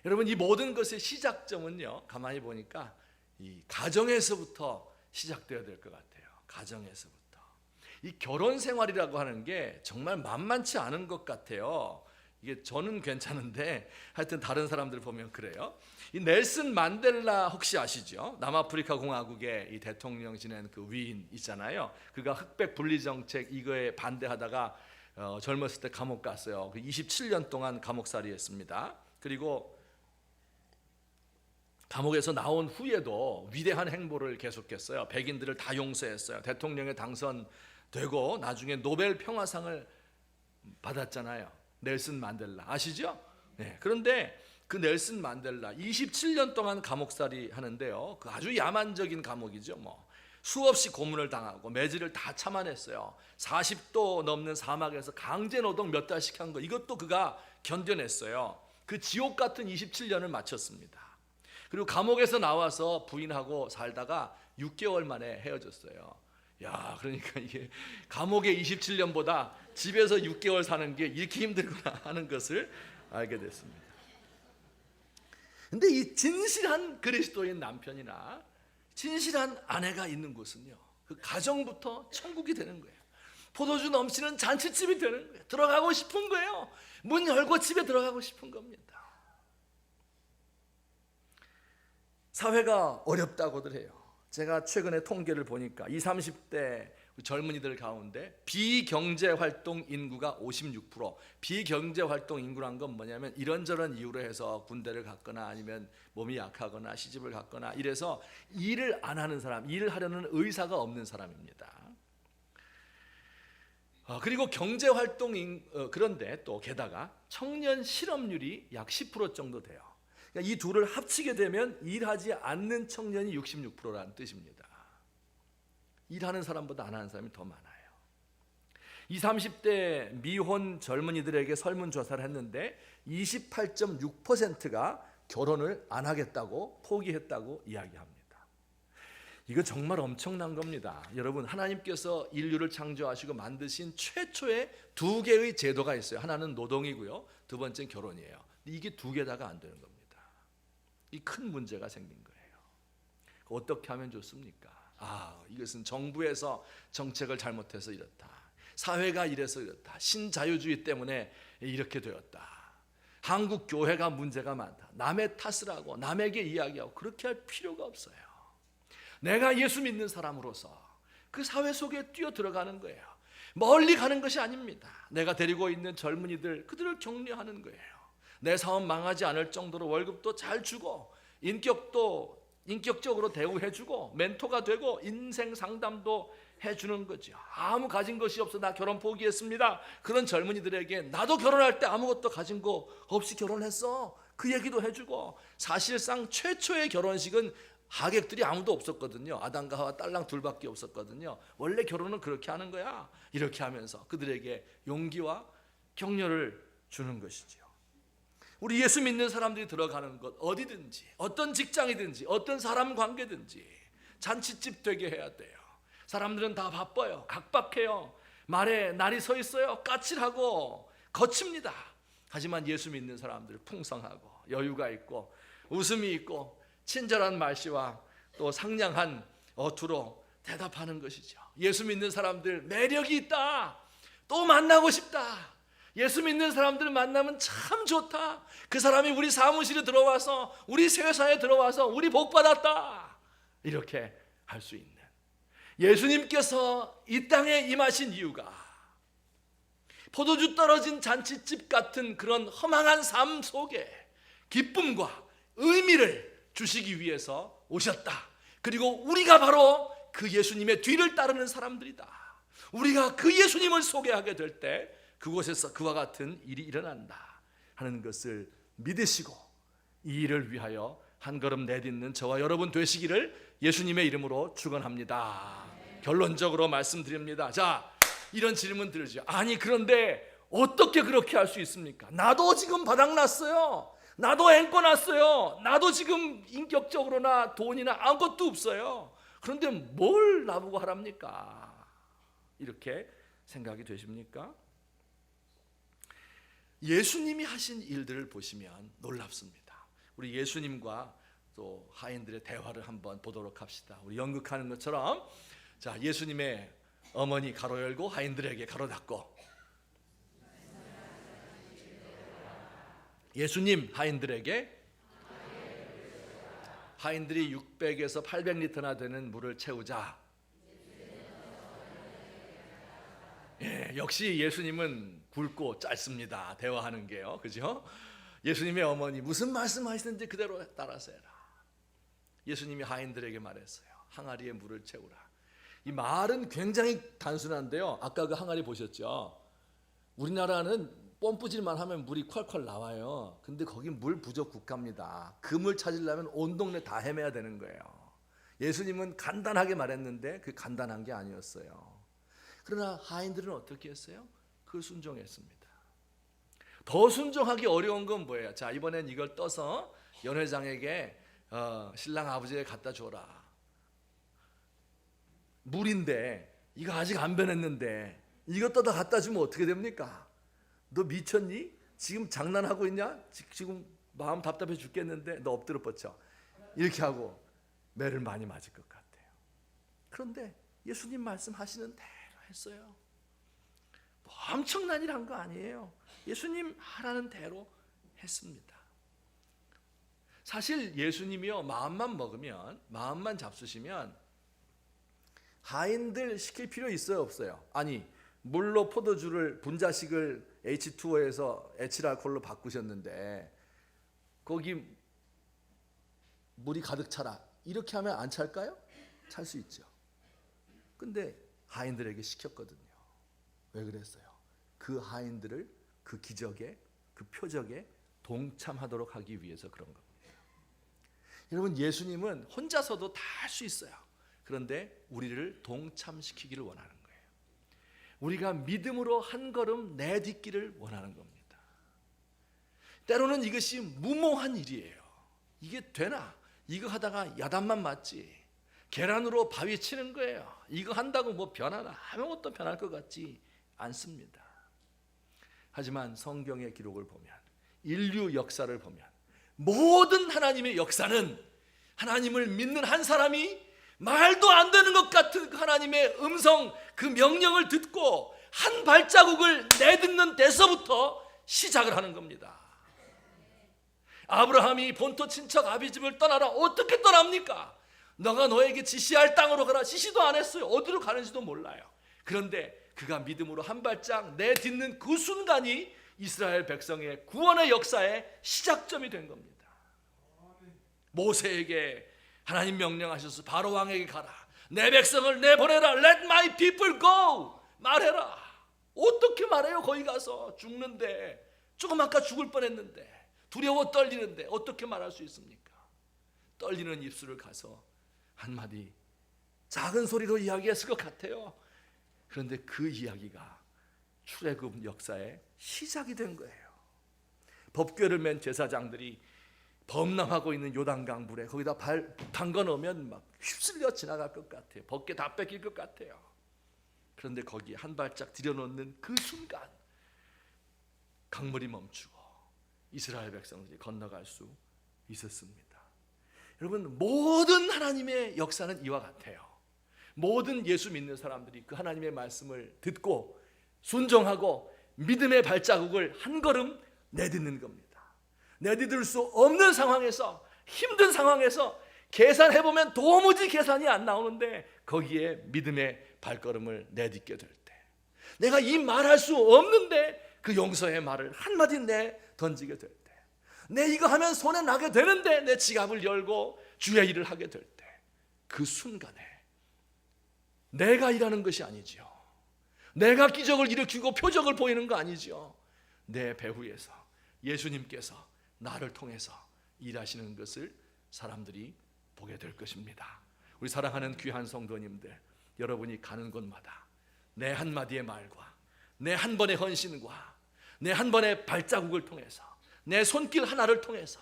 여러분 이 모든 것의 시작점은요, 가만히 보니까 이 가정에서부터 시작되어야 될 것 같아요. 가정에서부터. 이 결혼 생활이라고 하는 게 정말 만만치 않은 것 같아요. 이게 저는 괜찮은데 하여튼 다른 사람들 보면 그래요. 이 넬슨 만델라 혹시 아시죠? 남아프리카 공화국의 이 대통령 지낸 그 위인 있잖아요. 그가 흑백 분리 정책 이거에 반대하다가 젊었을 때 감옥 갔어요. 27년 동안 감옥살이 했습니다. 그리고 감옥에서 나온 후에도 위대한 행보를 계속했어요. 백인들을 다 용서했어요. 대통령에 당선되고 나중에 노벨 평화상을 받았잖아요. 넬슨 만델라 아시죠? 네. 그런데 그 넬슨 만델라 27년 동안 감옥살이 하는데요. 그 아주 야만적인 감옥이죠. 뭐 수없이 고문을 당하고 매질을 다 참아냈어요. 40도 넘는 사막에서 강제 노동 몇 달씩 한 거 이것도 그가 견뎌냈어요. 그 지옥 같은 27년을 마쳤습니다. 그리고 감옥에서 나와서 부인하고 살다가 6개월 만에 헤어졌어요. 야, 그러니까 이게 감옥에 27년보다 집에서 6개월 사는 게 이렇게 힘들구나 하는 것을 알게 됐습니다. 근데 이 진실한 그리스도인 남편이나 진실한 아내가 있는 곳은요, 그 가정부터 천국이 되는 거예요. 포도주 넘치는 잔치집이 되는 거예요. 들어가고 싶은 거예요. 문 열고 집에 들어가고 싶은 겁니다. 사회가 어렵다고들 해요. 제가 최근에 통계를 보니까 20, 30대 젊은이들 가운데 비경제활동 인구가 56%. 비경제활동 인구란 건 뭐냐면 이런저런 이유로 해서 군대를 갔거나 아니면 몸이 약하거나 시집을 갔거나 이래서 일을 안 하는 사람, 일을 하려는 의사가 없는 사람입니다. 그리고 경제활동 그런데 또 게다가 청년 실업률이 약 10% 정도 돼요. 그러니까 이 둘을 합치게 되면 일하지 않는 청년이 66%라는 뜻입니다. 일하는 사람보다 안 하는 사람이 더 많아요. 20, 30대 미혼 젊은이들에게 설문조사를 했는데 28.6%가 결혼을 안 하겠다고 포기했다고 이야기합니다. 이거 정말 엄청난 겁니다. 여러분, 하나님께서 인류를 창조하시고 만드신 최초의 두 개의 제도가 있어요. 하나는 노동이고요, 두 번째는 결혼이에요. 이게 두 개 다가 안 되는 겁니다. 이 큰 문제가 생긴 거예요. 어떻게 하면 좋습니까? 이것은 정부에서 정책을 잘못해서 이렇다. 사회가 이래서 이렇다. 신자유주의 때문에 이렇게 되었다. 한국 교회가 문제가 많다. 남의 탓을 하고 남에게 이야기하고 그렇게 할 필요가 없어요. 내가 예수 믿는 사람으로서 그 사회 속에 뛰어 들어가는 거예요. 멀리 가는 것이 아닙니다. 내가 데리고 있는 젊은이들, 그들을 격려하는 거예요. 내 사업 망하지 않을 정도로 월급도 잘 주고, 인격적으로 대우해주고, 멘토가 되고, 인생 상담도 해주는 거죠. 아무 가진 것이 없어 나 결혼 포기했습니다. 그런 젊은이들에게 나도 결혼할 때 아무것도 가진 거 없이 결혼했어, 그 얘기도 해주고. 사실상 최초의 결혼식은 하객들이 아무도 없었거든요. 아담과 하와 딸랑 둘밖에 없었거든요. 원래 결혼은 그렇게 하는 거야. 이렇게 하면서 그들에게 용기와 격려를 주는 것이죠. 우리 예수 믿는 사람들이 들어가는 곳 어디든지, 어떤 직장이든지, 어떤 사람 관계든지 잔치집 되게 해야 돼요. 사람들은 다 바빠요. 각박해요. 말에 날이 서 있어요. 까칠하고 거칩니다. 하지만 예수 믿는 사람들 풍성하고 여유가 있고 웃음이 있고 친절한 말씨와 또 상냥한 어투로 대답하는 것이죠. 예수 믿는 사람들 매력이 있다. 또 만나고 싶다. 예수 믿는 사람들 만나면 참 좋다. 그 사람이 우리 사무실에 들어와서, 우리 회사에 들어와서 우리 복 받았다. 이렇게 할 수 있는, 예수님께서 이 땅에 임하신 이유가 포도주 떨어진 잔치집 같은 그런 허망한 삶 속에 기쁨과 의미를 주시기 위해서 오셨다. 그리고 우리가 바로 그 예수님의 뒤를 따르는 사람들이다. 우리가 그 예수님을 소개하게 될 때 그곳에서 그와 같은 일이 일어난다 하는 것을 믿으시고 이 일을 위하여 한 걸음 내딛는 저와 여러분 되시기를 예수님의 이름으로 축원합니다. 결론적으로 말씀드립니다. 자, 이런 질문 들죠. 아니 그런데 어떻게 그렇게 할 수 있습니까? 나도 지금 바닥났어요. 나도 앵꼬 났어요. 나도 지금 인격적으로나 돈이나 아무것도 없어요. 그런데 뭘 나보고 하랍니까? 이렇게 생각이 되십니까? 예수님이 하신 일들을 보시면 놀랍습니다. 우리 예수님과 또 하인들의 대화를 한번 보도록 합시다. 우리 연극하는 것처럼, 자, 예수님의 어머니 가로 열고 하인들에게 가로 닫고, 예수님 하인들에게, 하인들이 600에서 800리터나 되는 물을 채우자. 예, 역시 예수님은 굵고 짧습니다. 대화하는 게요, 그죠? 예수님의 어머니 무슨 말씀하시는지 그대로 따라서 해라. 예수님이 하인들에게 말했어요. 항아리에 물을 채우라. 이 말은 굉장히 단순한데요, 아까 그 항아리 보셨죠? 우리나라는 뽐뿌질만 하면 물이 콸콸 나와요. 근데 거기 물 부족 국가입니다. 그 물 찾으려면 온 동네 다 헤매야 되는 거예요. 예수님은 간단하게 말했는데 그 간단한 게 아니었어요. 그러나 하인들은 어떻게 했어요? 그 순종했습니다. 더 순종하기 어려운 건 뭐예요? 자, 이번엔 이걸 떠서 연회장에게 신랑 아버지에게 갖다 줘라. 물인데 이거 아직 안 변했는데 이거 떠다 갖다 주면 어떻게 됩니까? 너 미쳤니? 지금 장난하고 있냐? 지금 마음 답답해 죽겠는데 너 엎드려 뻗쳐. 이렇게 하고 매를 많이 맞을 것 같아요. 그런데 예수님 말씀하시는 대로 했어요. 뭐 엄청난 일 한 거 아니에요. 예수님 하라는 대로 했습니다. 사실 예수님이요, 마음만 먹으면, 마음만 잡수시면 하인들 시킬 필요 있어요, 없어요? 아니, 물로 포도주를, 분자식을 H2O에서 에틸알코올로 바꾸셨는데 거기 물이 가득 차라, 이렇게 하면 안 찰까요? 찰 수 있죠. 근데 하인들에게 시켰거든요. 왜 그랬어요? 그 하인들을 그 기적에, 그 표적에 동참하도록 하기 위해서 그런 겁니다. 여러분, 예수님은 혼자서도 다 할 수 있어요. 그런데 우리를 동참시키기를 원하는 거예요. 우리가 믿음으로 한 걸음 내딛기를 원하는 겁니다. 때로는 이것이 무모한 일이에요. 이게 되나? 이거 하다가 야단만 맞지. 계란으로 바위 치는 거예요. 이거 한다고 뭐 변하나? 아무것도 변할 것 같지 않습니다. 하지만 성경의 기록을 보면, 인류 역사를 보면, 모든 하나님의 역사는 하나님을 믿는 한 사람이 말도 안 되는 것 같은 하나님의 음성, 그 명령을 듣고 한 발자국을 내딛는 데서부터 시작을 하는 겁니다. 아브라함이 본토 친척 아비 집을 떠나라. 어떻게 떠납니까? 너가 너에게 지시할 땅으로 가라. 지시도 안 했어요. 어디로 가는지도 몰라요. 그런데 그가 믿음으로 한 발짝 내딛는 그 순간이 이스라엘 백성의 구원의 역사의 시작점이 된 겁니다. 모세에게 하나님 명령하셔서 바로 왕에게 가라. 내 백성을 내보내라. Let my people go. 말해라. 어떻게 말해요? 거기 가서 죽는데, 조금 아까 죽을 뻔했는데, 두려워 떨리는데 어떻게 말할 수 있습니까? 떨리는 입술을 가서 한마디 작은 소리로 이야기했을 것 같아요. 그런데 그 이야기가 출애굽 역사의 시작이 된 거예요. 법궤를 맨 제사장들이 범람하고 있는 요단강 물에 거기다 발 담궈 놓으면 막 휩쓸려 지나갈 것 같아요. 벗게 다 뺏길 것 같아요. 그런데 거기에 한 발짝 들여놓는 그 순간 강물이 멈추고 이스라엘 백성들이 건너갈 수 있었습니다. 여러분, 모든 하나님의 역사는 이와 같아요. 모든 예수 믿는 사람들이 그 하나님의 말씀을 듣고 순종하고 믿음의 발자국을 한 걸음 내딛는 겁니다. 내딛을 수 없는 상황에서, 힘든 상황에서 계산해보면 도무지 계산이 안 나오는데 거기에 믿음의 발걸음을 내딛게 될 때, 내가 이 말할 수 없는데 그 용서의 말을 한마디 던지게 될 때, 내 이거 하면 손에 나게 되는데 내 지갑을 열고 주의 일을 하게 될 때, 그 순간에 내가 일하는 것이 아니지요. 내가 기적을 일으키고 표적을 보이는 거 아니지요. 내 배후에서 예수님께서 나를 통해서 일하시는 것을 사람들이 보게 될 것입니다. 우리 사랑하는 귀한 성도님들, 여러분이 가는 곳마다 내 한마디의 말과 내 한 번의 헌신과 내 한 번의 발자국을 통해서, 내 손길 하나를 통해서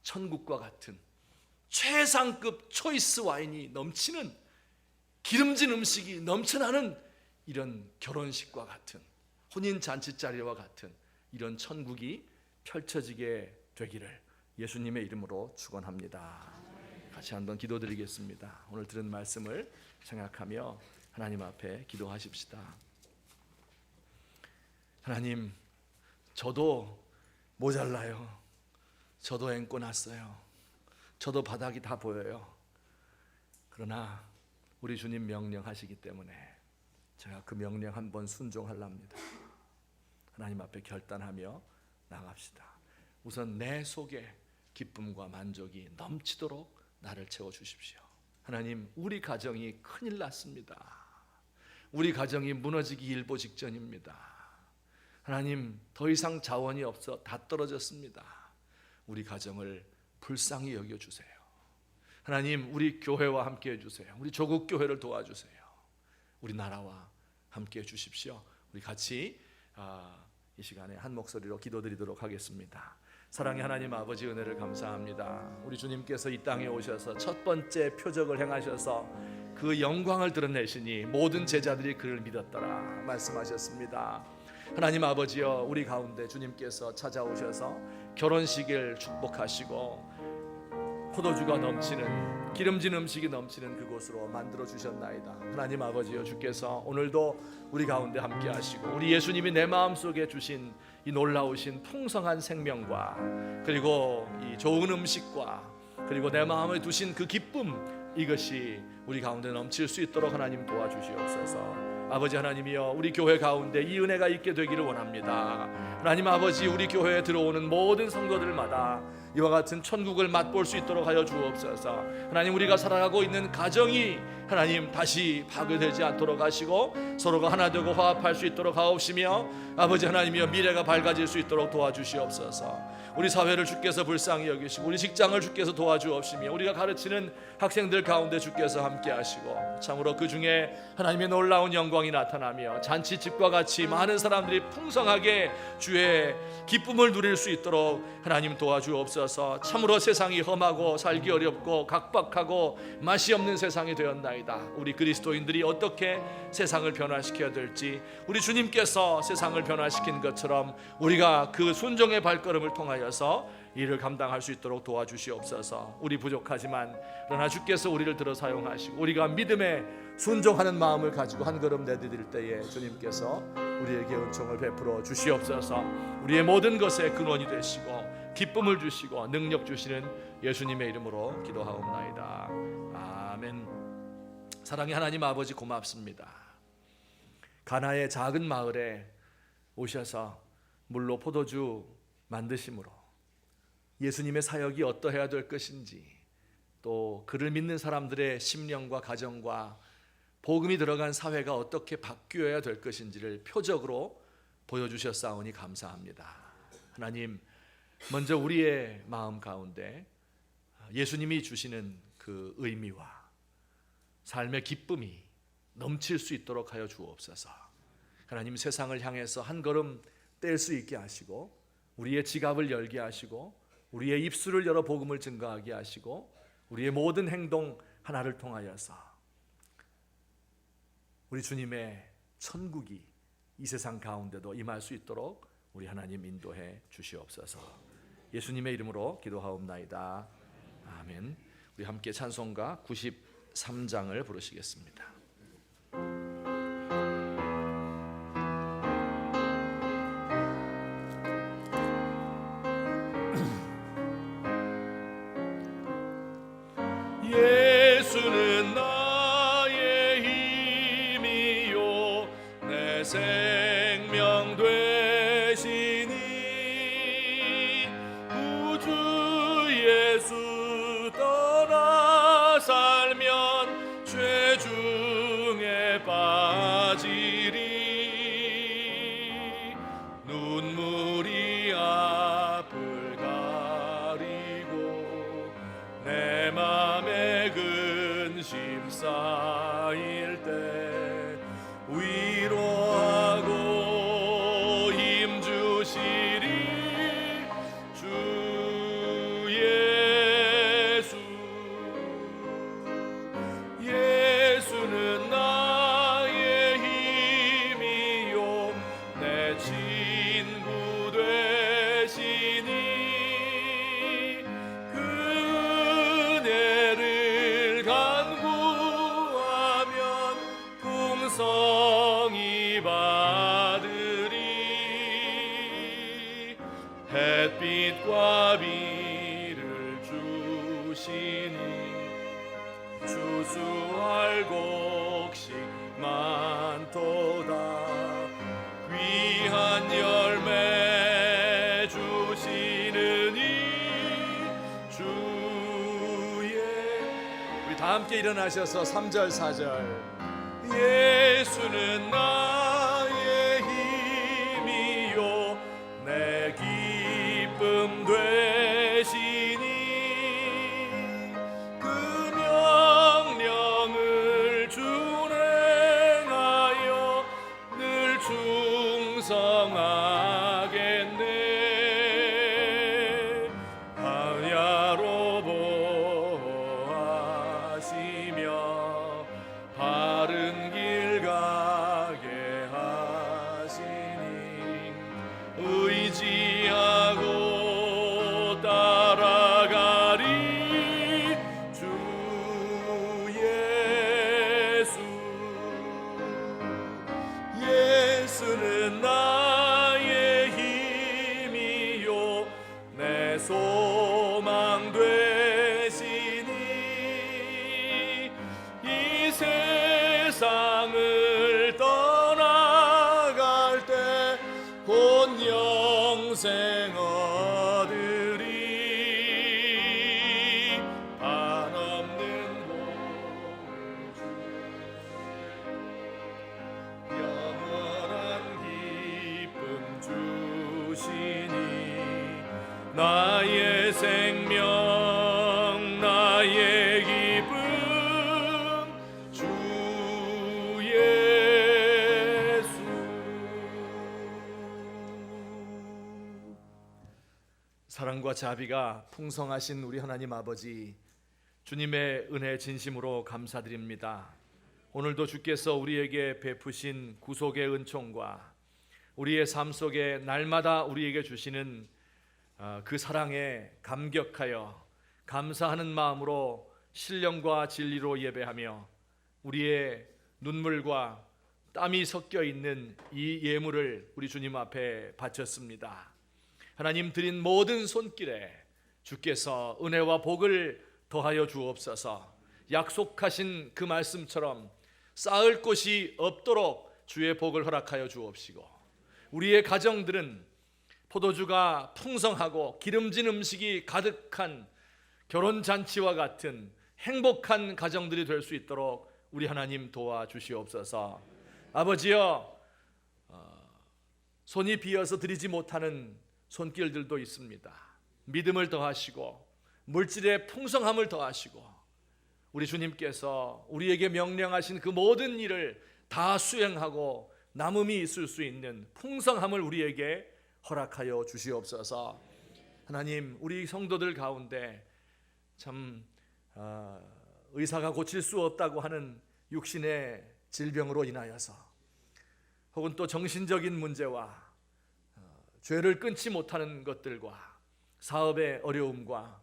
천국과 같은 최상급 초이스 와인이 넘치는, 기름진 음식이 넘쳐나는 이런 결혼식과 같은, 혼인 잔치 자리와 같은 이런 천국이 펼쳐지게 되기를 예수님의 이름으로 축원합니다. 같이 한번 기도드리겠습니다. 오늘 들은 말씀을 생각하며 하나님 앞에 기도하십시다. 하나님, 저도 모자라요. 저도 앵꼬 났어요. 저도 바닥이 다 보여요. 그러나 우리 주님 명령하시기 때문에 제가 그 명령 한번 순종하랍니다. 하나님 앞에 결단하며 나갑시다. 우선 내 속에 기쁨과 만족이 넘치도록 나를 채워주십시오. 하나님, 우리 가정이 큰일 났습니다. 우리 가정이 무너지기 일보 직전입니다. 하나님, 더 이상 자원이 없어 다 떨어졌습니다. 우리 가정을 불쌍히 여겨주세요. 하나님, 우리 교회와 함께 해주세요. 우리 조국 교회를 도와주세요. 우리 나라와 함께 해주십시오. 우리 같이 이 시간에 한 목소리로 기도드리도록 하겠습니다. 사랑의 하나님 아버지, 은혜를 감사합니다. 우리 주님께서 이 땅에 오셔서 첫 번째 표적을 행하셔서 그 영광을 드러내시니 모든 제자들이 그를 믿었더라 말씀하셨습니다. 하나님 아버지여, 우리 가운데 주님께서 찾아오셔서 결혼식을 축복하시고 포도주가 넘치는, 기름진 음식이 넘치는 그곳으로 만들어 주셨나이다. 하나님 아버지여, 주께서 오늘도 우리 가운데 함께 하시고 우리 예수님이 내 마음속에 주신 이 놀라우신 풍성한 생명과, 그리고 이 좋은 음식과, 그리고 내 마음에 두신 그 기쁨, 이것이 우리 가운데 넘칠 수 있도록 하나님 도와주시옵소서. 아버지 하나님이여, 우리 교회 가운데 이 은혜가 있게 되기를 원합니다. 하나님 아버지, 우리 교회에 들어오는 모든 성도들마다 이와 같은 천국을 맛볼 수 있도록 하여 주옵소서. 하나님, 우리가 살아가고 있는 가정이 하나님 다시 파괴되지 않도록 하시고 서로가 하나 되고 화합할 수 있도록 하옵시며, 아버지 하나님이여, 미래가 밝아질 수 있도록 도와주시옵소서. 우리 사회를 주께서 불쌍히 여기시고 우리 직장을 주께서 도와주옵시며 우리가 가르치는 학생들 가운데 주께서 함께 하시고 참으로 그 중에 하나님의 놀라운 영광이 나타나며 잔치집과 같이 많은 사람들이 풍성하게 주의 기쁨을 누릴 수 있도록 하나님 도와주옵소서. 참으로 세상이 험하고 살기 어렵고 각박하고 맛이 없는 세상이 되었나이다. 우리 그리스도인들이 어떻게 세상을 변화시켜야 될지, 우리 주님께서 세상을 변화시킨 것처럼 우리가 그 순종의 발걸음을 통하여서 이를 감당할 수 있도록 도와주시옵소서. 우리 부족하지만 그러나 주께서 우리를 들어 사용하시고 우리가 믿음에 순종하는 마음을 가지고 한 걸음 내디딜 때에 주님께서 우리에게 은총을 베풀어 주시옵소서. 우리의 모든 것의 근원이 되시고 기쁨을 주시고 능력 주시는 예수님의 이름으로 기도하옵나이다. 아멘. 사랑의 하나님 아버지, 고맙습니다. 가나의 작은 마을에 오셔서 물로 포도주 만드심으로 예수님의 사역이 어떠해야 될 것인지, 또 그를 믿는 사람들의 심령과 가정과 복음이 들어간 사회가 어떻게 바뀌어야 될 것인지를 표적으로 보여주셨사오니 감사합니다. 하나님, 먼저 우리의 마음 가운데 예수님이 주시는 그 의미와 삶의 기쁨이 넘칠 수 있도록 하여 주옵소서. 하나님, 세상을 향해서 한 걸음 뗄 수 있게 하시고, 우리의 지갑을 열게 하시고, 우리의 입술을 열어 복음을 증거하게 하시고, 우리의 모든 행동 하나를 통하여서 우리 주님의 천국이 이 세상 가운데도 임할 수 있도록 우리 하나님 인도해 주시옵소서. 예수님의 이름으로 기도하옵나이다. 아멘. 우리 함께 찬송가 93장을 부르시겠습니다. 예수는 나의 힘이요 내 생명 되시니, 구주 예수 떠나 살면 죄 중에 빠지리. 눈물이 앞을 가리고 내 맘에 근심 쌓일 때 위로하고 힘 주시리 주 예수. 예수는 나의 힘이요 내 친구 되시니, 풍성이 받으리. 햇빛과 비를 주시니 추수할 곡식 많도다. 귀한 열매 주시느니 주의. 우리 다 함께 일어나셔서 3절 4절. 예수는 나의 힘이요 내 기쁨 되시니, 그 명령을 준행하여 늘 충성하겠네. 하야로 보하시며 바른 길 가게 하시니, 의지하고 따라가리 주 예수. 예수는 나의 힘이요 내 소망 되시니, 이 세상을 떠나갈 때 곧 영생 얻으리. 한없는 복을 주 영원한 기쁨 주시니, 나의 생명 나의 기쁨 주 예수. 사랑과 자비가 풍성하신 우리 하나님 아버지, 주님의 은혜 진심으로 감사드립니다. 오늘도 주께서 우리에게 베푸신 구속의 은총과 우리의 삶 속에 날마다 우리에게 주시는 그 사랑에 감격하여 감사하는 마음으로 신령과 진리로 예배하며 우리의 눈물과 땀이 섞여 있는 이 예물을 우리 주님 앞에 바쳤습니다. 하나님 드린 모든 손길에 주께서 은혜와 복을 더하여 주옵소서. 약속하신 그 말씀처럼 쌓을 곳이 없도록 주의 복을 허락하여 주옵시고, 우리의 가정들은 포도주가 풍성하고 기름진 음식이 가득한 결혼잔치와 같은 행복한 가정들이 될 수 있도록 우리 하나님 도와주시옵소서. 아버지여, 손이 비어서 드리지 못하는 손길들도 있습니다. 믿음을 더하시고 물질의 풍성함을 더하시고 우리 주님께서 우리에게 명령하신 그 모든 일을 다 수행하고 남음이 있을 수 있는 풍성함을 우리에게 허락하여 주시옵소서. 하나님, 우리 성도들 가운데 참 의사가 고칠 수 없다고 하는 육신의 질병으로 인하여서, 혹은 또 정신적인 문제와 죄를 끊지 못하는 것들과 사업의 어려움과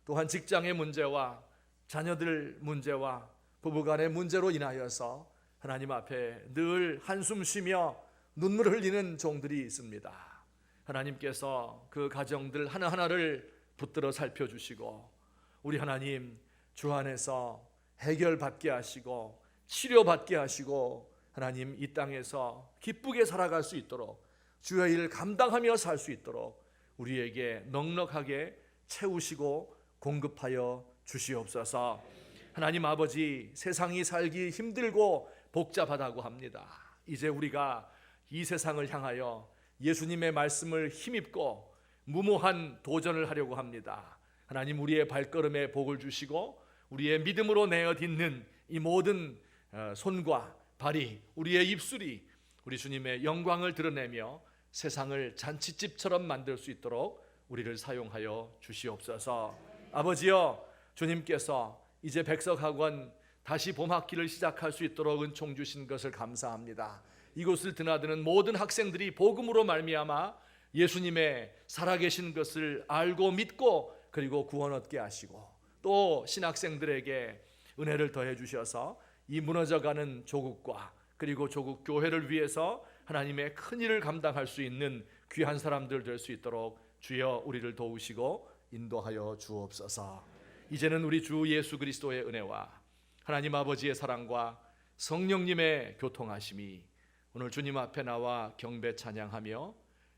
또한 직장의 문제와 자녀들 문제와 부부간의 문제로 인하여서 하나님 앞에 늘 한숨 쉬며 눈물 흘리는 종들이 있습니다. 하나님께서 그 가정들 하나하나를 붙들어 살펴주시고 우리 하나님 주 안에서 해결받게 하시고 치료받게 하시고 하나님 이 땅에서 기쁘게 살아갈 수 있도록, 주의 일 감당하며 살 수 있도록 우리에게 넉넉하게 채우시고 공급하여 주시옵소서. 하나님 아버지, 세상이 살기 힘들고 복잡하다고 합니다. 이제 우리가 이 세상을 향하여 예수님의 말씀을 힘입고 무모한 도전을 하려고 합니다. 하나님, 우리의 발걸음에 복을 주시고 우리의 믿음으로 내어 딛는 이 모든 손과 발이, 우리의 입술이 우리 주님의 영광을 드러내며 세상을 잔치집처럼 만들 수 있도록 우리를 사용하여 주시옵소서. 아버지여, 주님께서 이제 백석학원 다시 봄학기를 시작할 수 있도록 은총 주신 것을 감사합니다. 이곳을 드나드는 모든 학생들이 복음으로 말미암아 예수님의 살아계신 것을 알고 믿고 그리고 구원 얻게 하시고, 또 신학생들에게 은혜를 더해 주셔서 이 무너져가는 조국과 그리고 조국 교회를 위해서 하나님의 큰 일을 감당할 수 있는 귀한 사람들 될 수 있도록 주여 우리를 도우시고 인도하여 주옵소서. 이제는 우리 주 예수 그리스도의 은혜와 하나님 아버지의 사랑과 성령님의 교통하심이 오늘 주님 앞에 나와 경배 찬양하며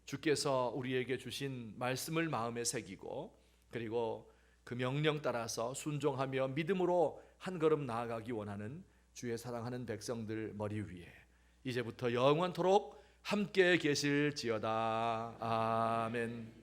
주께서 우리에게 주신 말씀을 마음에 새기고 그리고 그 명령 따라서 순종하며 믿음으로 한 걸음 나아가기 원하는 주의 사랑하는 백성들 머리 위에 이제부터 영원토록 함께 계실지어다. 아멘.